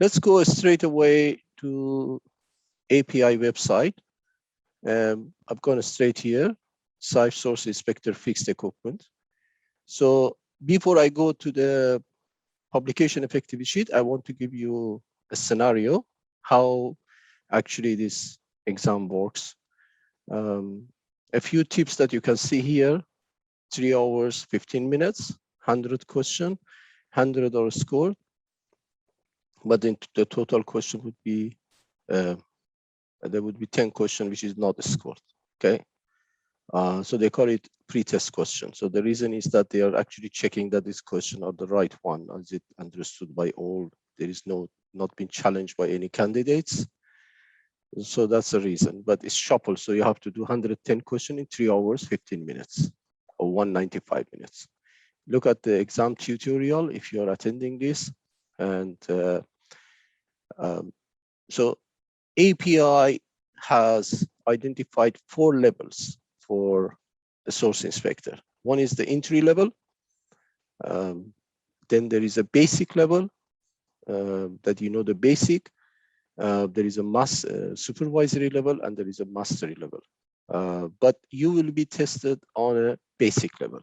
Let's go straight away to API website. I've gone straight here, SIFE Source Inspector Fixed Equipment. So before I go to the publication effectivity sheet, I want to give you a scenario, how actually this exam works. A few tips that you can see here: 3 hours, 15 minutes, 100 question, 100 are scored, but then the total question would be, there would be 10 questions, which is not scored, okay? So they call it pre-test question. So the reason is that they are actually checking that this question are the right one, as it understood by all. There is not been challenged by any candidates. So that's the reason, but it's shuffled. So you have to do 110 question in 3 hours, 15 minutes, or 195 minutes. Look at the exam tutorial if you're attending this. And so API has identified 4 levels for a source inspector. One is the entry level. Then there is a basic level that you know the basic. There is a supervisory level, and there is a mastery level. But you will be tested on a basic level.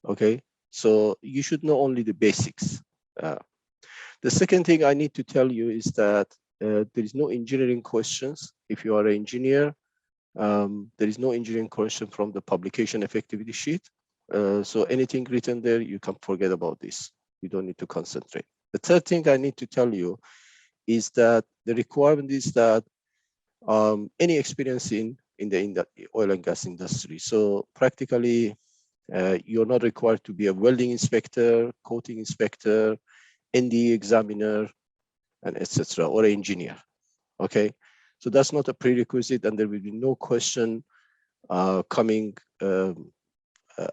Okay, so you should know only the basics. The second thing I need to tell you is that there is no engineering questions. If you are an engineer, there is no engineering question from the publication effectivity sheet. So anything written there, you can forget about this. You don't need to concentrate. The third thing I need to tell you is that the requirement is that any experience in the oil and gas industry. So practically, you're not required to be a welding inspector, coating inspector, NDE examiner, and etc., or an engineer. Okay, so that's not a prerequisite, and there will be no question coming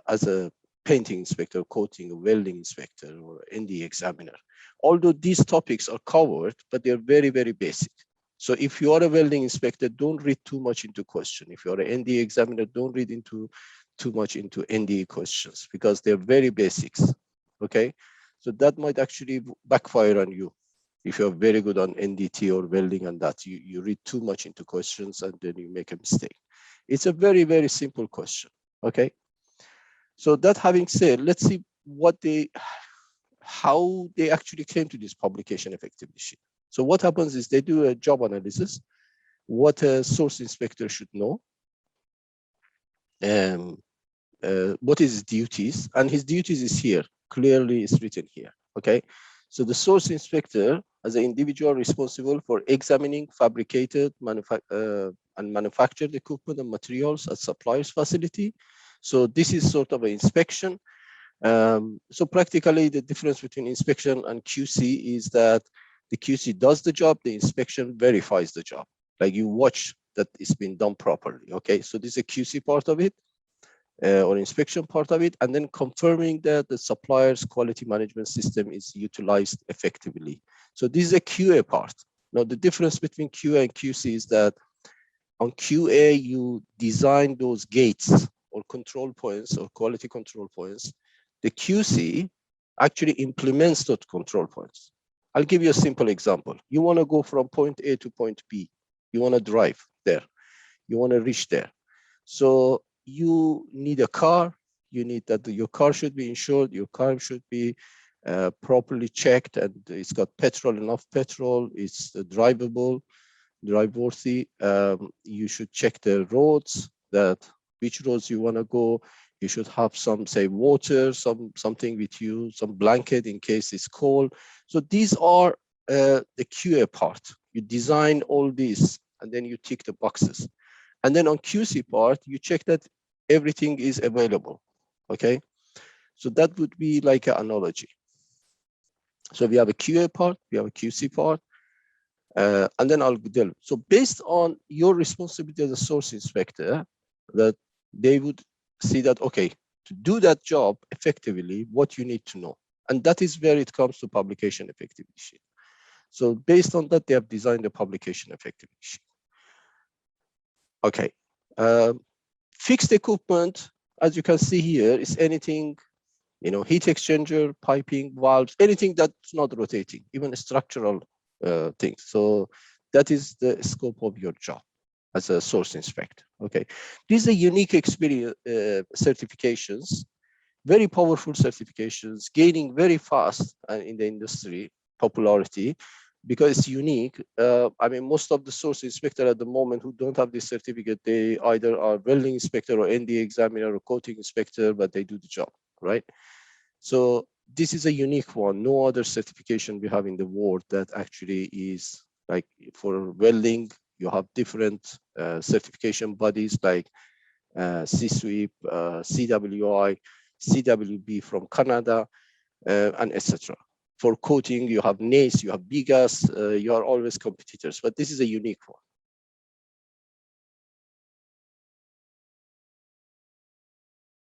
as a painting inspector, coating, a welding inspector, or NDE examiner. Although these topics are covered, but they're very, very basic. So if you are a welding inspector, don't read too much into question. If you're an NDE examiner, don't read too much into NDE questions, because they're very basics. Okay, so that might actually backfire on you. If you're very good on NDT or welding and that, you read too much into questions and then you make a mistake. It's a very, very simple question. Okay, so that having said, let's see how they actually came to this publication effectivity sheet. So what happens is they do a job analysis, what a source inspector should know, what is his duties, and his duties is here, clearly is written here, okay? So the source inspector as an individual responsible for examining fabricated and manufactured equipment and materials at supplier's facility. So this is sort of an inspection. So practically the difference between inspection and QC is that the QC does the job, the inspection verifies the job. Like you watch that it's been done properly, okay? So this is a QC part of it, or inspection part of it, and then confirming that the supplier's quality management system is utilized effectively. So this is a QA part. Now the difference between QA and QC is that on QA, you design those gates or control points or quality control points. The QC actually implements those control points. I'll give you a simple example. You want to go from point A to point B. You want to drive there. You want to reach there. So you need a car. You need that your car should be insured. Your car should be properly checked, and it's got enough petrol. It's drivable, drive-worthy. You should check the roads, which roads you want to go. You should have some, say, water, something with you, some blanket in case it's cold. So these are the QA part. You design all these, and then you tick the boxes. And then on QC part, you check that everything is available, okay? So that would be like an analogy. So we have a QA part, we have a QC part, and then I'll delve. So based on your responsibility as a source inspector, that they would see that, okay, to do that job effectively, what you need to know. And that is where it comes to publication effectivity sheet. So based on that, they have designed the publication effectivity sheet. Okay, fixed equipment, as you can see here, is anything Heat exchanger, piping, valves, anything that's not rotating, even structural things. So that is the scope of your job as a source inspector. Okay, these are unique experience certifications, very powerful certifications, gaining very fast in the industry popularity because it's unique. I mean, most of the source inspector at the moment who don't have this certificate, they either are welding inspector or ND examiner or coating inspector, but they do the job, right? So this is a unique one. No other certification we have in the world that actually is like for welding. You have different certification bodies like C-SWIP, CWI, CWB from Canada, and etc. For coating, you have NACE, you have BIGAS, you are always competitors, but this is a unique one.